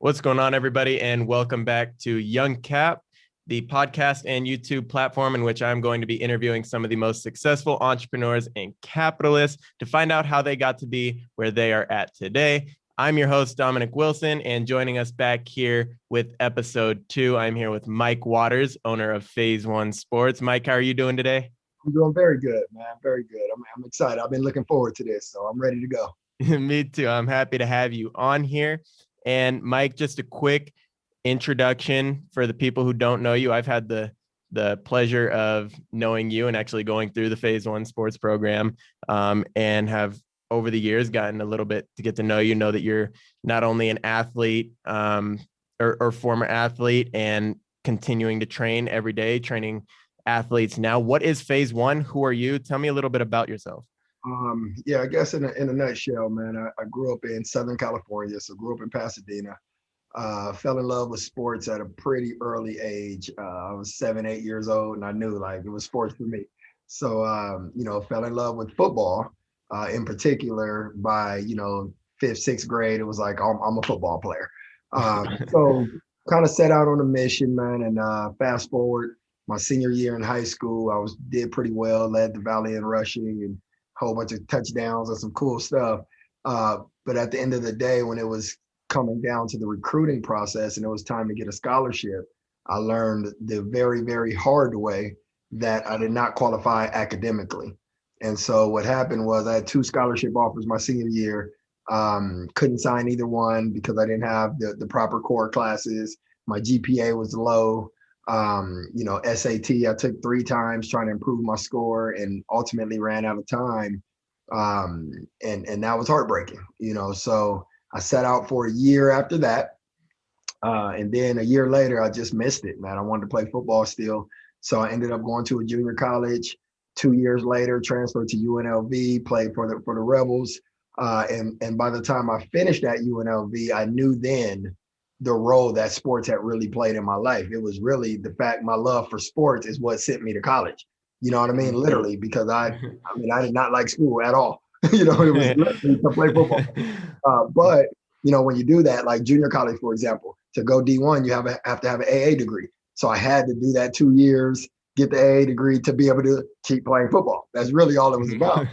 What's going on, everybody, and welcome back to YoungCap, the podcast and YouTube platform in which I'm going to be interviewing some of the most successful entrepreneurs and capitalists to find out how they got to be where they are at today. I'm your host, Dominic Wilson, and joining us back here with episode 2, I'm here with Mike Waters, owner of Phase One Sports. Mike, how are you doing today? I'm doing very good, man. Very good. I'm excited. I've been looking forward to this, so I'm ready to go. Me too. I'm happy to have you on here. And Mike, just a quick introduction for the people who don't know you. I've had the pleasure of knowing you and actually going through the Phase One Sports program, and have over the years gotten a little bit to get to know you. Know that you're not only an athlete, or former athlete, and continuing to train every day, training athletes now. What is Phase One? Who are you? Tell me a little bit about yourself. I guess in a nutshell, man, I grew up in Southern California, so grew up in Pasadena. Fell in love with sports at a pretty early age. I was 7, 8 years old, and I knew like it was sports for me. So, fell in love with football, in particular by, fifth, sixth grade. It was like, I'm a football player. So kind of set out on a mission, man. And fast forward my senior year in high school, did pretty well, led the Valley in rushing and whole bunch of touchdowns and some cool stuff. But at the end of the day, when it was coming down to the recruiting process and it was time to get a scholarship, I learned the very, very hard way that I did not qualify academically. And so what happened was I had 2 scholarship offers my senior year. Couldn't sign either one because I didn't have the proper core classes. My GPA was low. SAT, I took 3 times trying to improve my score and ultimately ran out of time. And that was heartbreaking, so I set out for a year after that. And then a year later, I just missed it, man. I wanted to play football still. So I ended up going to a junior college. 2 years later, transferred to UNLV, played for the Rebels. And by the time I finished at UNLV, I knew then the role that sports had really played in my life. It was really the fact my love for sports is what sent me to college. You know what I mean? Literally, because I did not like school at all. It was literally to play football. But when you do that, like junior college, for example, to go D1, you have to have an AA degree. So I had to do that 2 years, get the AA degree to be able to keep playing football. That's really all it was about.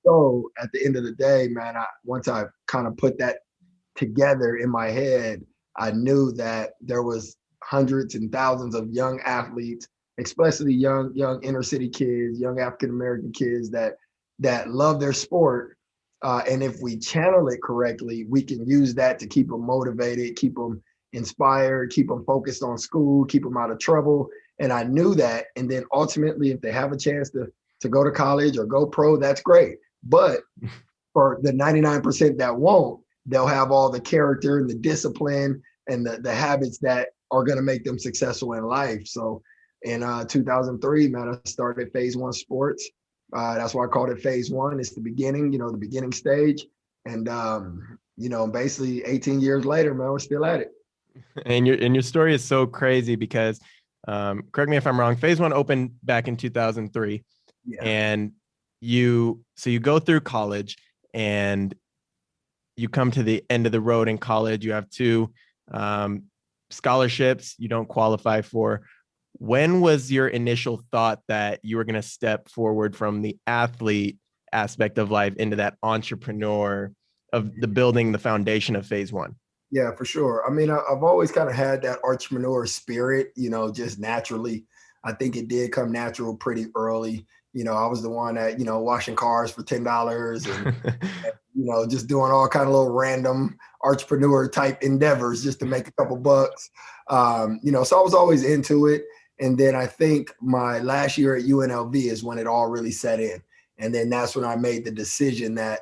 So at the end of the day, man, once I kind of put that together in my head, I knew that there was hundreds and thousands of young athletes, especially young inner city kids, young African-American kids that love their sport. And if we channel it correctly, we can use that to keep them motivated, keep them inspired, keep them focused on school, keep them out of trouble. And I knew that. And then ultimately, if they have a chance to go to college or go pro, that's great. But for the 99% that won't, they'll have all the character and the discipline and the habits that are going to make them successful in life. So in 2003, man, I started Phase One Sports. That's why I called it Phase One. It's the beginning, the beginning stage. And, basically 18 years later, man, we're still at it. And your story is so crazy because, correct me if I'm wrong, Phase One opened back in 2003. Yeah. And you go through college and you come to the end of the road in college. You have 2 scholarships you don't qualify for. When was your initial thought that you were going to step forward from the athlete aspect of life into that entrepreneur of the building the foundation of Phase One? Yeah, for sure. I mean, I've always kind of had that entrepreneur spirit, just naturally. I think it did come natural pretty early. I was the one that, washing cars for $10 and just doing all kind of little random entrepreneur type endeavors just to make a couple bucks. So I was always into it. And then I think my last year at UNLV is when it all really set in. And then that's when I made the decision that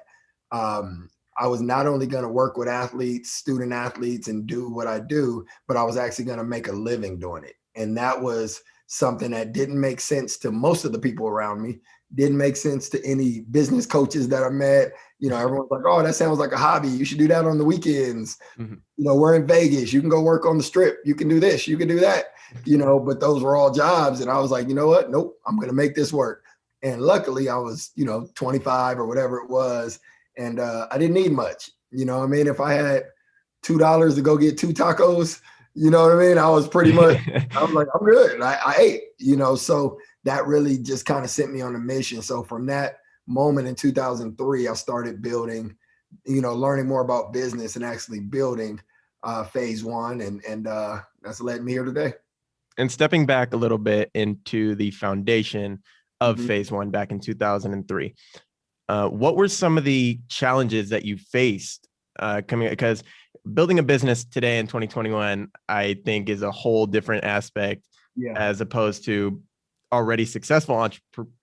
I was not only going to work with athletes, student athletes, and do what I do, but I was actually going to make a living doing it. And that was something that didn't make sense to most of the people around me, didn't make sense to any business coaches that I met. Everyone's like, oh, that sounds like a hobby. You should do that on the weekends. Mm-hmm. We're in Vegas. You can go work on the strip. You can do this. You can do that. But those were all jobs. And I was like, you know what? Nope, I'm going to make this work. And luckily I was, 25 or whatever it was. And I didn't need much. If I had $2 to go get 2 tacos. You know what I mean? I was pretty much, I was like, I'm good. I ate, so that really just kind of sent me on a mission. So from that moment in 2003, I started building, learning more about business and actually building phase one. And that's led me here today. And stepping back a little bit into the foundation of Mhm. phase one back in 2003, what were some of the challenges that you faced because building a business today in 2021, I think is a whole different aspect Yeah. as opposed to already successful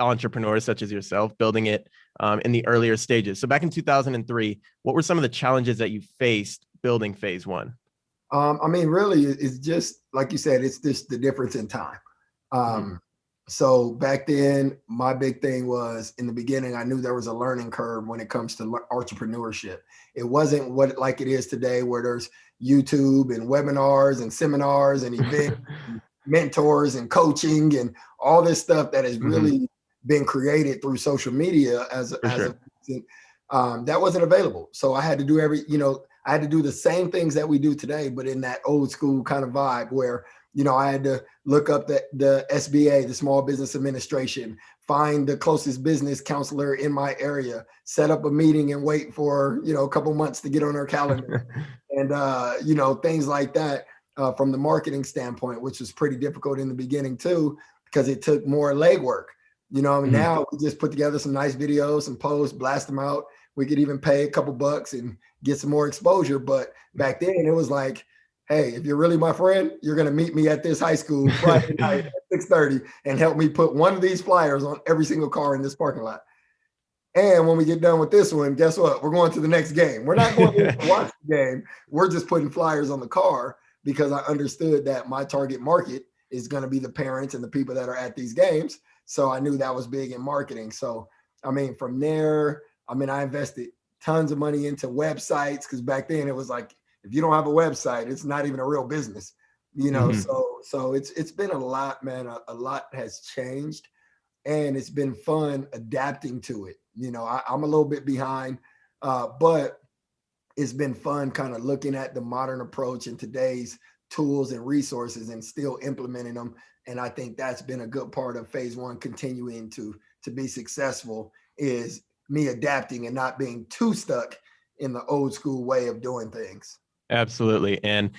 entrepreneurs such as yourself building it in the earlier stages. So back in 2003, what were some of the challenges that you faced building phase one? I mean, really, it's just like you said, it's just the difference in time. Mhm. So back then, my big thing was in the beginning, I knew there was a learning curve when it comes to entrepreneurship. It wasn't what like it is today, where there's YouTube and webinars and seminars and events, and mentors and coaching and all this stuff that has Mhm. really been created through social media For sure. that wasn't available. So I had to do I had to do the same things that we do today, but in that old school kind of vibe where, I had to look up the SBA, the Small Business Administration, find the closest business counselor in my area, set up a meeting and wait for, a couple months to get on her calendar. And, things like that from the marketing standpoint, which was pretty difficult in the beginning too, because it took more legwork. Mhm. Now we just put together some nice videos, some posts, blast them out. We could even pay a couple bucks and get some more exposure. But back then it was like, hey, if you're really my friend, you're going to meet me at this high school Friday night at 6:30 and help me put one of these flyers on every single car in this parking lot. And when we get done with this one, guess what? We're going to the next game. We're not going to watch the game. We're just putting flyers on the car because I understood that my target market is going to be the parents and the people that are at these games. So I knew that was big in marketing. So, I mean, from there, I invested tons of money into websites because back then it was like, if you don't have a website, it's not even a real business, Mhm. So it's been a lot, man. A lot has changed and it's been fun adapting to it. I'm a little bit behind, but it's been fun kind of looking at the modern approach and today's tools and resources and still implementing them. And I think that's been a good part of phase one continuing to be successful is me adapting and not being too stuck in the old school way of doing things. Absolutely. And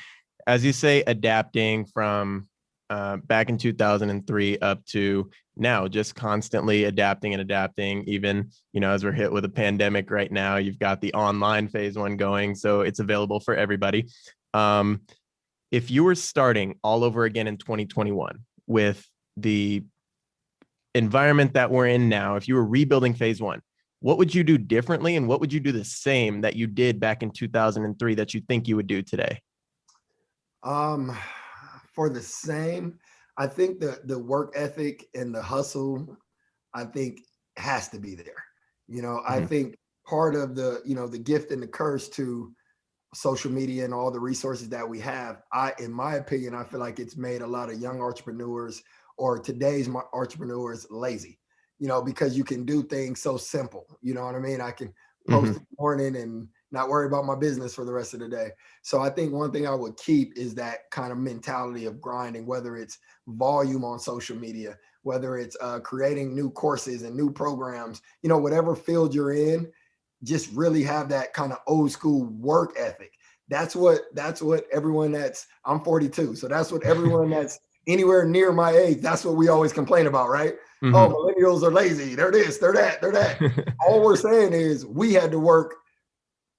as you say, adapting from back in 2003 up to now, just constantly adapting and adapting. Even, as we're hit with a pandemic right now, you've got the online phase one going. So it's available for everybody. If you were starting all over again in 2021 with the environment that we're in now, if you were rebuilding phase one, what would you do differently? And what would you do the same that you did back in 2003 that you think you would do today? Um, for the same, I think the work ethic and the hustle, I think has to be there. I Mhm. think part of the gift and the curse to social media and all the resources that we have, in my opinion, I feel like it's made a lot of young entrepreneurs or today's entrepreneurs lazy, because you can do things so simple. You know what I mean? I can post in Mhm. the morning and not worry about my business for the rest of the day. So I think one thing I would keep is that kind of mentality of grinding, whether it's volume on social media, whether it's creating new courses and new programs, whatever field you're in, just really have that kind of old school work ethic. That's what everyone I'm 42. So that's what everyone that's anywhere near my age, that's what we always complain about, right? Oh, Mhm. millennials are lazy. They're this, they're that, they're that. All we're saying is we had to work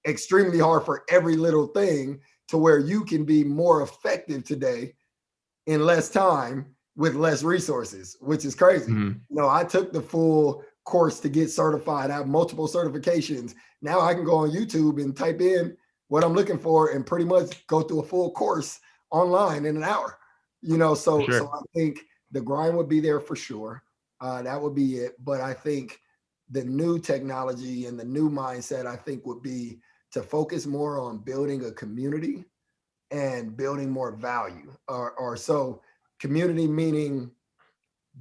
extremely hard for every little thing to where you can be more effective today in less time with less resources, which is crazy. Mhm. I took the full course to get certified. I have multiple certifications. Now I can go on YouTube and type in what I'm looking for and pretty much go through a full course online in an hour. For So sure. I think the grind would be there for sure. That would be it. But I think the new technology and the new mindset, I think, would be to focus more on building a community and building more value or so community meaning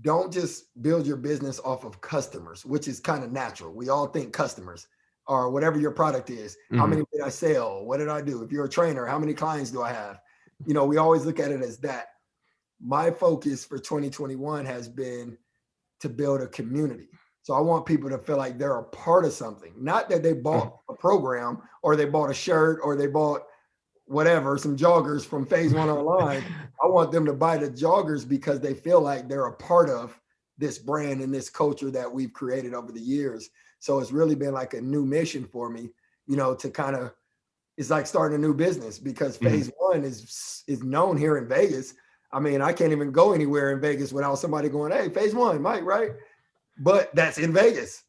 don't just build your business off of customers, which is kind of natural. We all think customers. or whatever your product is. How many did I sell? What did I do? If you're a trainer, how many clients do I have? You know, we always look at it as that. My focus for 2021 has been to build a community. So I want people to feel like they're a part of something, not that they bought a program or they bought a shirt or they bought whatever, some joggers from Phase One online. I want them to buy the joggers because they feel like they're a part of this brand and this culture that we've created over the years. So it's really been like a new mission for me, you know, to kind of, it's like starting a new business because Phase One is known here in Vegas. I mean, I can't even go anywhere in Vegas without somebody going, "Hey, Phase One, Mike," right? But that's in Vegas.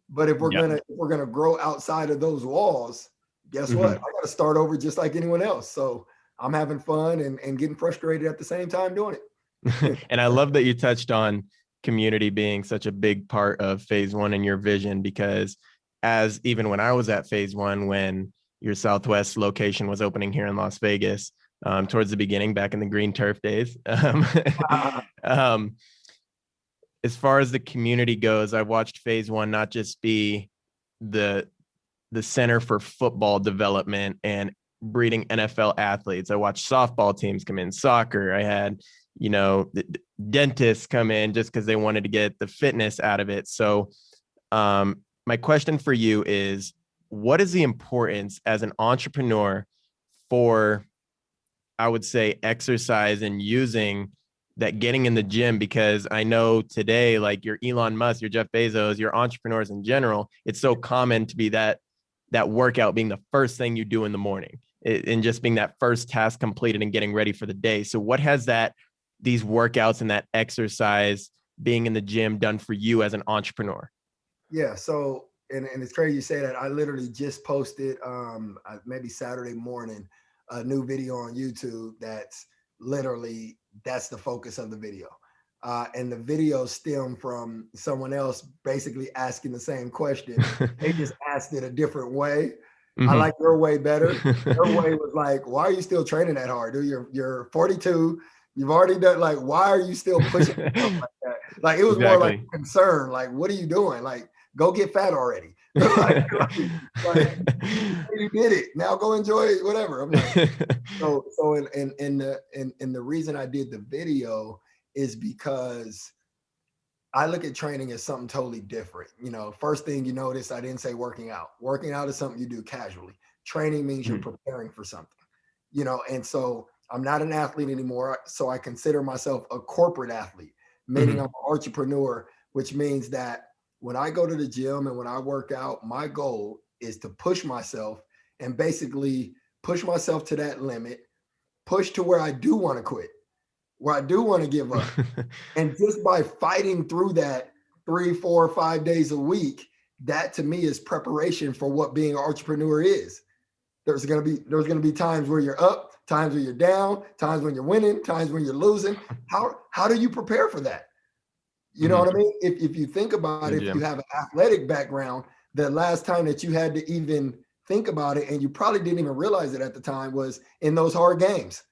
But if we're gonna grow outside of those walls, guess what? I got to start over just like anyone else. So I'm having fun and getting frustrated at the same time doing it. And I love that you touched on community being such a big part of Phase One and your vision, because as even when I was at Phase One, when your Southwest location was opening here in Las Vegas, towards the beginning, back in the green turf days. As far as the community goes, I watched Phase One not just be the center for football development and breeding NFL athletes. I watched softball teams come in, soccer. I had, you know, dentists come in just because they wanted to get the fitness out of it. So my question for you is, what is the importance as an entrepreneur for, I would say, exercise and using that, getting in the gym? Because I know today, like your Elon Musk, your Jeff Bezos, your entrepreneurs in general, it's so common to be that workout being the first thing you do in the morning and just being that first task completed and getting ready for the day. So what has these workouts and that exercise being in the gym done for you as an entrepreneur? Yeah. So, and it's crazy you say that. I literally just posted maybe Saturday morning, a new video on YouTube that's the focus of the video. And the video stemmed from someone else basically asking the same question. They just asked it a different way. I like your way better. Your way was like, why are you still training that hard, dude? You're 42. You've already done, like, why are you still pushing like that? Like, it was more like a concern. Like, what are you doing? Like, go get fat already. like, you did it. Now go enjoy it, whatever. I'm like, so the reason I did the video is because I look at training as something totally different. You know, first thing you notice, I didn't say working out. Working out is something you do casually. Training means you're preparing for something, you know, and so I'm not an athlete anymore. So I consider myself a corporate athlete, meaning I'm an entrepreneur, which means that when I go to the gym and when I work out, my goal is to push myself and basically push myself to that limit, push to where I do want to quit, where I do want to give up. And just by fighting through that 3, 4, 5 days a week, that to me is preparation for what being an entrepreneur is. There's going to be times where you're up, times where you're down, times when you're winning, times when you're losing. How do you prepare for that? You know what I mean? If you think about it, if you have an athletic background, the last time that you had to even think about it, and you probably didn't even realize it at the time, was in those hard games.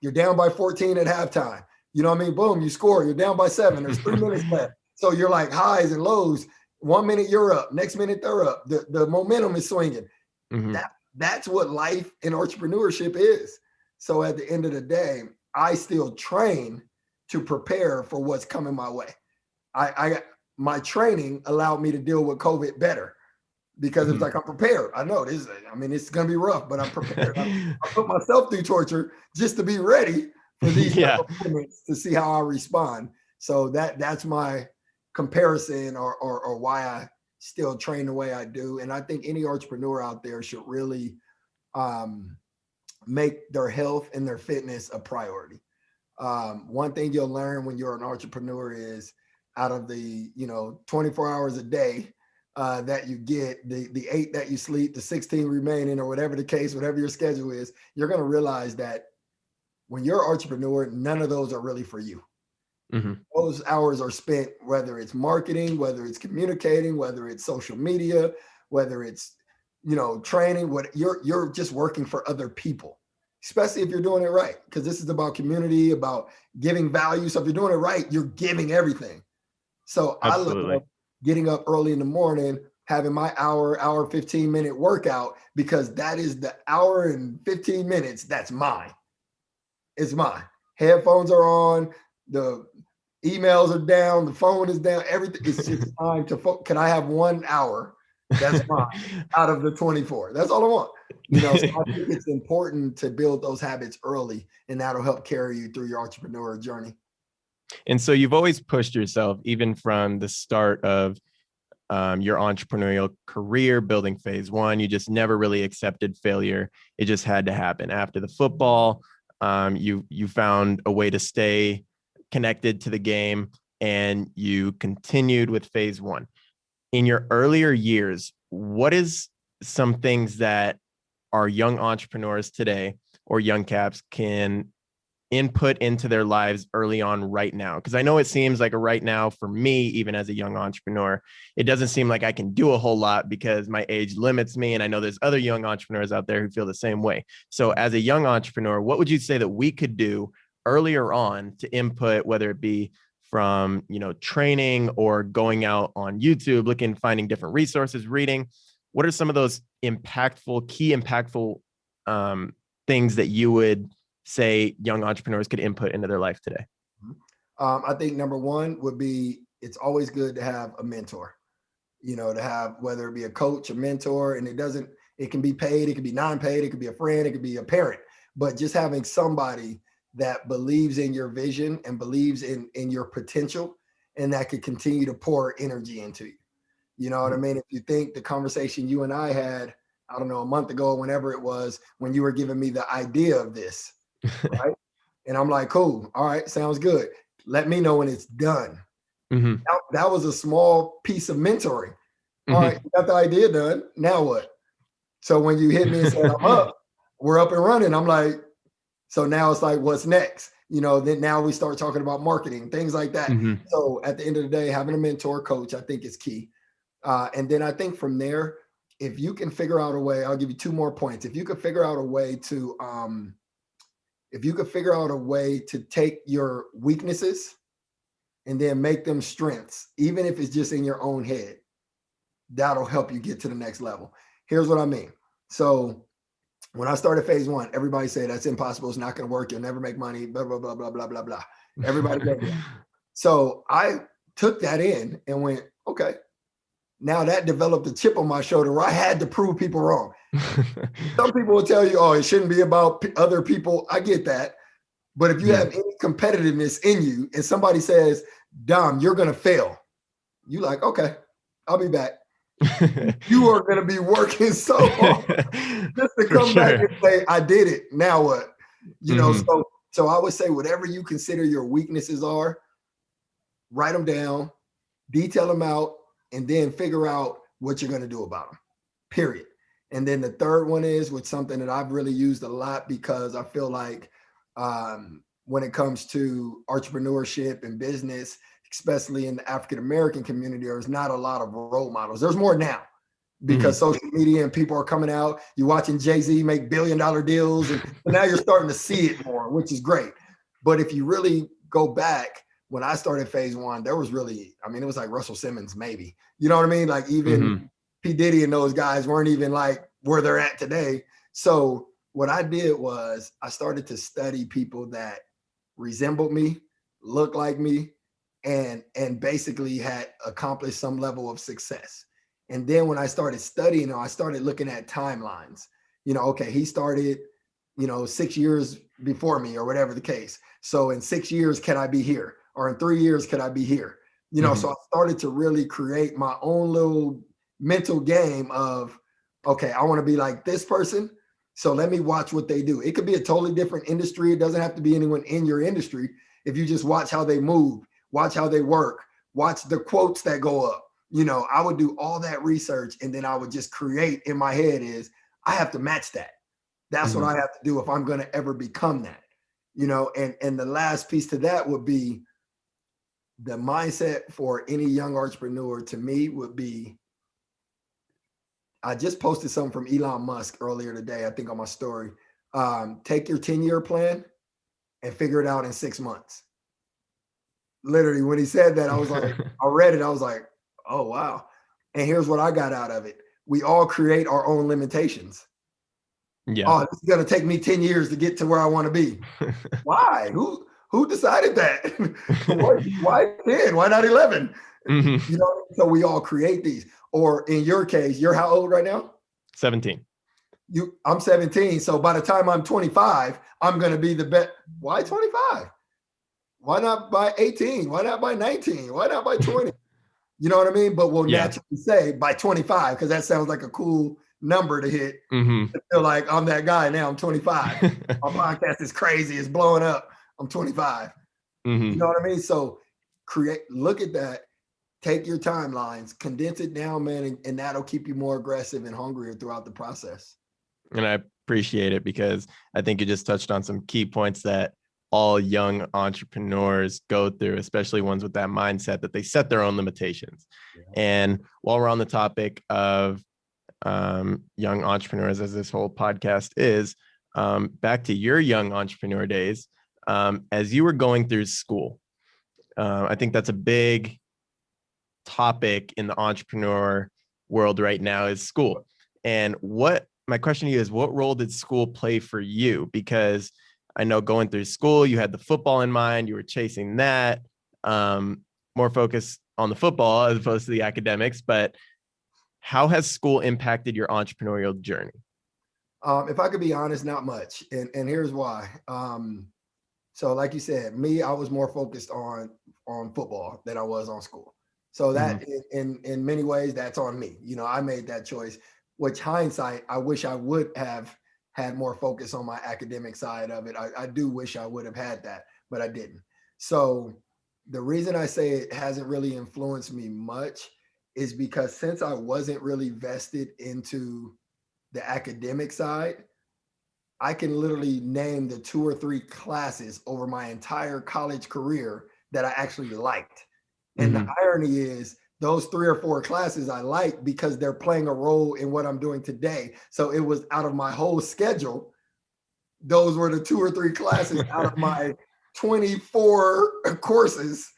You're down by 14 at halftime. You know what I mean? Boom, you score. You're down by 7. There's 3 minutes left. So you're like highs and lows. 1 minute you're up. Next minute they're up. The momentum is swinging. That's what life in entrepreneurship is. So at the end of the day, I still train to prepare for what's coming my way. My training allowed me to deal with COVID better because it's like I'm prepared. I know this. I mean, it's gonna be rough, but I'm prepared. I put myself through torture just to be ready for these moments to see how I respond. So that's my comparison, or why I still train the way I do. And I think any entrepreneur out there should really make their health and their fitness a priority. One thing you'll learn when you're an entrepreneur is, out of the 24 hours a day that you get, the 8 that you sleep, the 16 remaining, or whatever the case, whatever your schedule is, you're going to realize that when you're an entrepreneur, none of those are really for you. Those hours are spent, whether it's marketing, whether it's communicating, whether it's social media, whether it's training. What you're just working for other people, especially if you're doing it right, because this is about community, about giving value. So if you're doing it right, you're giving everything. So I love getting up early in the morning, having my hour 15-minute workout, because that is the hour and 15 minutes that's mine. It's mine. Headphones are on, the emails are down, the phone is down, everything. It's just time to can I have 1 hour that's mine out of the 24? That's all I want. So I think it's important to build those habits early, and that'll help carry you through your entrepreneurial journey. And so you've always pushed yourself, even from the start of your entrepreneurial career, building phase one. You just never really accepted failure. It just had to happen. After the football, you found a way to stay connected to the game, and you continued with phase one. In your earlier years, what is some things that our young entrepreneurs today or young caps can input into their lives early on right now? Because I know it seems like a right now for me, even as a young entrepreneur, it doesn't seem like I can do a whole lot because my age limits me. And I know there's other young entrepreneurs out there who feel the same way. So as a young entrepreneur, what would you say that we could do earlier on to input, whether it be from, training or going out on YouTube, looking, finding different resources, reading? What are some of those key impactful things that you would say young entrepreneurs could input into their life today? I think number one would be, it's always good to have a mentor, to have, whether it be a coach, a mentor, and it can be paid, it can be non-paid, it could be a friend, it could be a parent, but just having somebody that believes in your vision and believes in your potential, and that could continue to pour energy into you. You know what I mean? If you think the conversation you and I had, I don't know, a month ago, whenever it was, when you were giving me the idea of this, right? And I'm like, cool. All right. Sounds good. Let me know when it's done. Mm-hmm. That was a small piece of mentoring. All Mm-hmm. right. You got the idea done. Now what? So when you hit me and said, I'm up, we're up and running. I'm like, so now it's like, what's next? Then now we start talking about marketing, things like that. Mm-hmm. So at the end of the day, having a mentor, coach, I think is key. And then I think from there, if you can figure out a way, I'll give you 2 more points. If you could figure out a way to take your weaknesses and then make them strengths, even if it's just in your own head, that'll help you get to the next level. Here's what I mean. So when I started phase one, everybody said that's impossible. It's not going to work. You'll never make money, blah, blah, blah, blah, blah, blah, blah. Everybody did that. So I took that in and went, okay, now that developed a chip on my shoulder where I had to prove people wrong. Some people will tell you, oh, it shouldn't be about other people. I get that. But if you have any competitiveness in you and somebody says, Dom, you're going to fail, you like, okay, I'll be back. You are going to be working so hard just to come back and say, I did it. Now what? So I would say whatever you consider your weaknesses are, write them down, detail them out, and then figure out what you're going to do about them, period. And then the third one is with something that I've really used a lot, because I feel like when it comes to entrepreneurship and business, especially in the African-American community, there's not a lot of role models. There's more now because social media and people are coming out. You're watching Jay-Z make $1 billion deals, and now you're starting to see it more, which is great. But if you really go back, when I started phase one, there was really, it was like Russell Simmons, maybe. You know what I mean? Like even P. Diddy and those guys weren't even like where they're at today. So what I did was I started to study people that resembled me, looked like me, and basically had accomplished some level of success. And then when I started studying, I started looking at timelines. Okay, he started, 6 years before me or whatever the case. So in 6 years, can I be here? Or in 3 years, could I be here? So I started to really create my own little mental game of, okay, I want to be like this person. So let me watch what they do. It could be a totally different industry. It doesn't have to be anyone in your industry. If you just watch how they move, watch how they work, watch the quotes that go up, I would do all that research. And then I would just create in my head is I have to match that. That's what I have to do if I'm going to ever become that, and the last piece to that would be the mindset for any young entrepreneur to me would be, I just posted something from Elon Musk earlier today, I think on my story. Take your 10-year plan and figure it out in 6 months. Literally, when he said that, I was like, I read it, I was like, oh, wow. And here's what I got out of it. We all create our own limitations. Yeah. Oh, this is going to take me 10 years to get to where I want to be. Why? Who decided that? Why 10? Why not 11? Mm-hmm. You know, so we all create these. Or in your case, you're how old right now? 17. I'm 17. So by the time I'm 25, I'm going to be the best. Why 25? Why not by 18? Why not by 19? Why not by 20? You know what I mean? But we'll naturally say by 25, because that sounds like a cool number to hit. Mm-hmm. I feel like I'm that guy now. I'm 25. My podcast is crazy. It's blowing up. I'm 25. Mm-hmm. You know what I mean? So look at that. Take your timelines, condense it down, man, and that'll keep you more aggressive and hungrier throughout the process. And I appreciate it, because I think you just touched on some key points that all young entrepreneurs go through, especially ones with that mindset that they set their own limitations. Yeah. And while we're on the topic of young entrepreneurs, as this whole podcast is, back to your young entrepreneur days, as you were going through school, I think that's a big topic in the entrepreneur world right now is school. And my question to you is, what role did school play for you? Because I know going through school, you had the football in mind, you were chasing that, more focused on the football as opposed to the academics, but how has school impacted your entrepreneurial journey? If I could be honest, not much. And here's why. So like you said, I was more focused on football than I was on school. So that in many ways, that's on me. You know, I made that choice, which hindsight, I wish I would have had more focus on my academic side of it. I do wish I would have had that, but I didn't. So the reason I say it hasn't really influenced me much is because since I wasn't really vested into the academic side, I can literally name the 2 or 3 classes over my entire college career that I actually liked. And the irony is those 3 or 4 classes I like because they're playing a role in what I'm doing today. So it was out of my whole schedule. Those were the 2 or 3 classes out of my 24 courses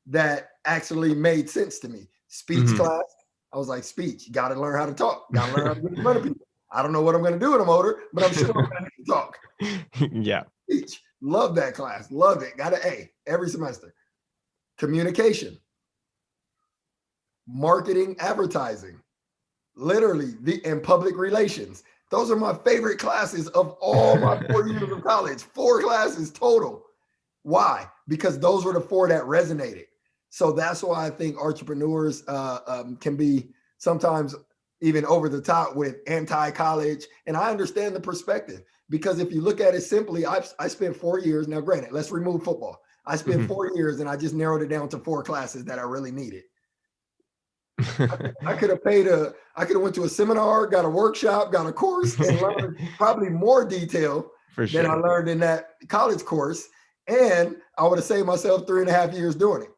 that actually made sense to me. Speech class, I was like, speech, you got to learn how to talk, got to learn how to get in front of people. I don't know what I'm going to do when I'm older, but I'm sure I'm going to talk. Yeah. Speech, love that class, love it, got an A every semester. Communication, marketing, advertising, literally, and public relations. Those are my favorite classes of all my 4 years of college. 4 classes total. Why? Because those were the 4 that resonated. So that's why I think entrepreneurs can be sometimes even over the top with anti-college. And I understand the perspective, because if you look at it simply, I spent 4 years. Now, granted, let's remove football. I spent 4 years and I just narrowed it down to 4 classes that I really needed. I could have went to a seminar, got a workshop, got a course, and learned probably more detail than I learned in that college course. And I would have saved myself 3.5 years doing it.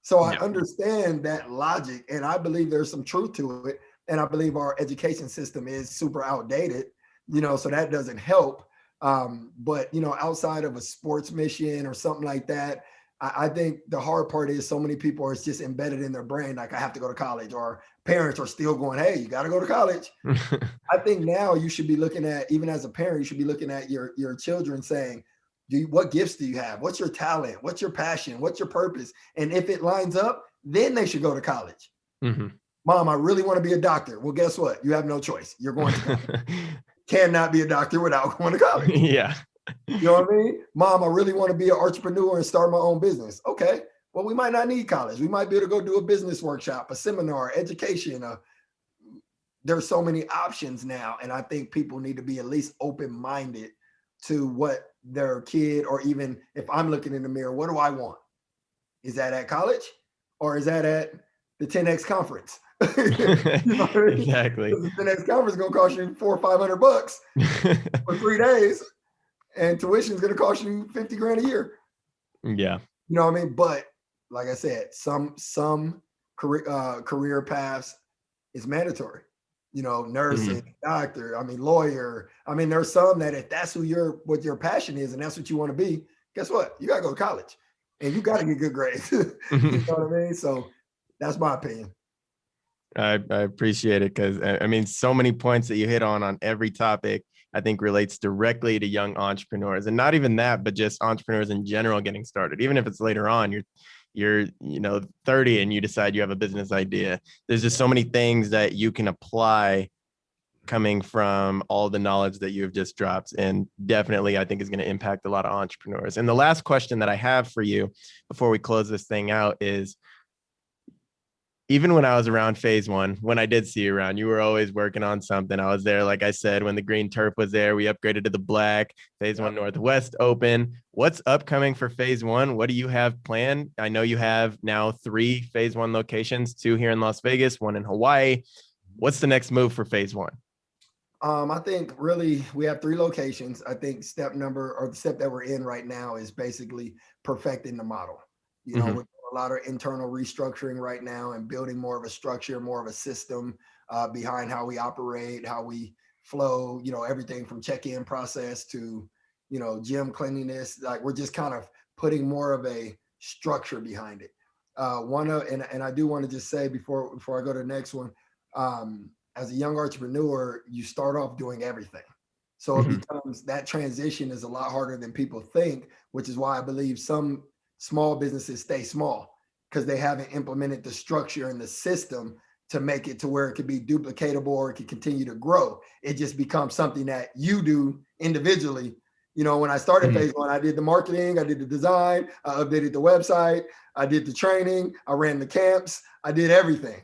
So I understand that logic, and I believe there's some truth to it. And I believe our education system is super outdated, so that doesn't help. But, outside of a sports mission or something like that, I think the hard part is so many people are just embedded in their brain, like I have to go to college, or parents are still going, hey, you got to go to college. I think now you should be looking at, even as a parent, you should be looking at your children saying, what gifts do you have? What's your talent? What's your passion? What's your purpose? And if it lines up, then they should go to college. Mom, I really want to be a doctor. Well, guess what? You have no choice. You're going to college. Cannot be a doctor without going to college. Yeah. You know what I mean? Mom, I really want to be an entrepreneur and start my own business. Okay. Well, we might not need college. We might be able to go do a business workshop, a seminar, education. There's so many options now. And I think people need to be at least open-minded to what their kid, or even if I'm looking in the mirror, what do I want? Is that at college, or is that at the 10X conference? You know what I mean? Exactly. The 10X conference is going to cost you $400 or $500 for 3 days. And tuition is going to cost you $50,000 a year. Yeah. You know what I mean? But like I said, some career paths is mandatory. Nursing, doctor, lawyer. There's some that if that's what your passion is and that's what you want to be, guess what? You got to go to college and you got to get good grades. You know what I mean? So that's my opinion. I appreciate it because I mean, so many points that you hit on every topic, I think relates directly to young entrepreneurs, and not even that, but just entrepreneurs in general getting started. Even if it's later on, you're 30 and you decide you have a business idea. There's just so many things that you can apply coming from all the knowledge that you have just dropped, and definitely I think is going to impact a lot of entrepreneurs. And the last question that I have for you before we close this thing out is, even when I was around phase one, when I did see you around, you were always working on something. I was there, like I said, when the green turf was there, we upgraded to the black. Phase one Northwest open. What's upcoming for phase one? What do you have planned? I know you have now 3 phase one locations, 2 here in Las Vegas, 1 in Hawaii. What's the next move for phase one? I think really we have 3 locations. I think the step that we're in right now is basically perfecting the model. We're doing a lot of internal restructuring right now and building more of a structure, more of a system behind how we operate, how we flow, everything from check-in process to, gym cleanliness. Like we're just kind of putting more of a structure behind it. And I do want to just say before I go to the next one, as a young entrepreneur, you start off doing everything. So it becomes, that transition is a lot harder than people think, which is why I believe some small businesses stay small, because they haven't implemented the structure and the system to make it to where it could be duplicatable or it can continue to grow. It just becomes something that you do individually. When I started phase one, I did the marketing, I did the design, I updated the website, I did the training, I ran the camps, I did everything.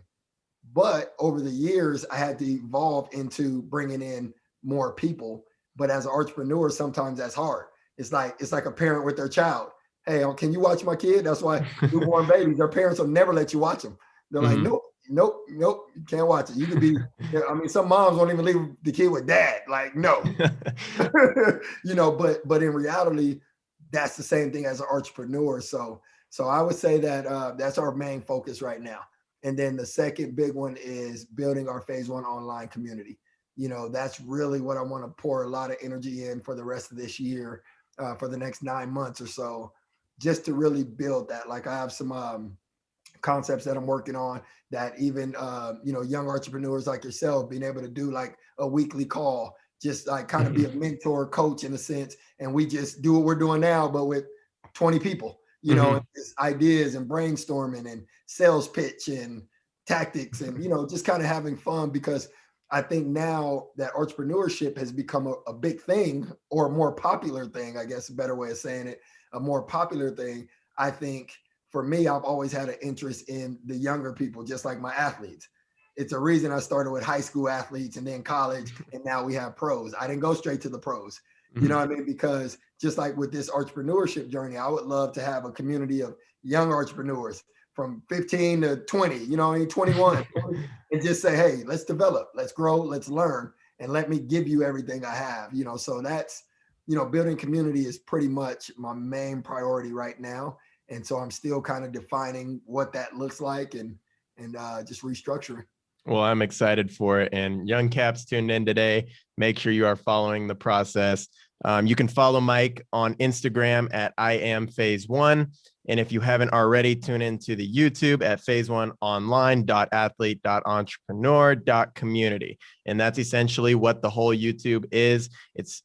But over the years, I had to evolve into bringing in more people. But as an entrepreneur, sometimes that's hard. It's like a parent with their child. Hey, can you watch my kid? That's why newborn babies, their parents will never let you watch them. They're like, nope, you can't watch it. You could be, some moms won't even leave the kid with dad. Like, no. But in reality, that's the same thing as an entrepreneur. So I would say that that's our main focus right now. And then the second big one is building our phase one online community. That's really what I want to pour a lot of energy in for the rest of this year, for the next 9 months or so, just to really build that. Like I have some concepts that I'm working on that even, young entrepreneurs like yourself being able to do like a weekly call, just like kind of be a mentor coach in a sense. And we just do what we're doing now, but with 20 people. And ideas and brainstorming and sales pitch and tactics and, just kind of having fun, because I think now that entrepreneurship has become a big thing, or a more popular thing, I guess a better way of saying it, a more popular thing. I think for me, I've always had an interest in the younger people, just like my athletes. It's a reason I started with high school athletes and then college, and now we have pros. I didn't go straight to the pros. You know what I mean? Because just like with this entrepreneurship journey, I would love to have a community of young entrepreneurs from 15 to 20, 21, and just say, hey, let's develop, let's grow, let's learn, and let me give you everything I have. So that's, building community is pretty much my main priority right now. And so I'm still kind of defining what that looks like and just restructuring. Well, I'm excited for it. And YoungCap's tuned in today. Make sure you are following the process. You can follow Mike on Instagram at IamPhase1. And if you haven't already, tune into the YouTube at phase1online.athlete.entrepreneur.community. And that's essentially what the whole YouTube is. It's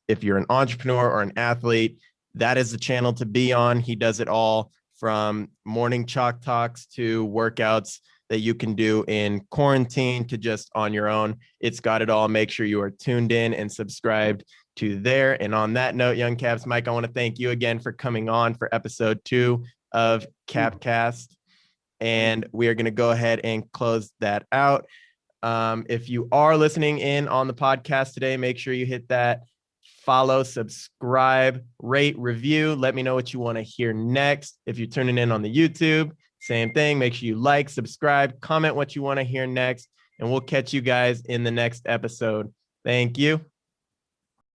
if you're an entrepreneur or an athlete, that is the channel to be on. He does it all, from morning chalk talks to workouts that you can do in quarantine to just on your own. It's got it all. Make sure you are tuned in and subscribed to there. And on that note, YoungCaps, Mike, I want to thank you again for coming on for episode 2 of Capcast. And we are going to go ahead and close that out. If you are listening in on the podcast today, make sure you hit that follow, subscribe, rate, review. Let me know what you want to hear next. If you're tuning in on the YouTube, same thing. Make sure you like, subscribe, comment what you want to hear next, and we'll catch you guys in the next episode. Thank you.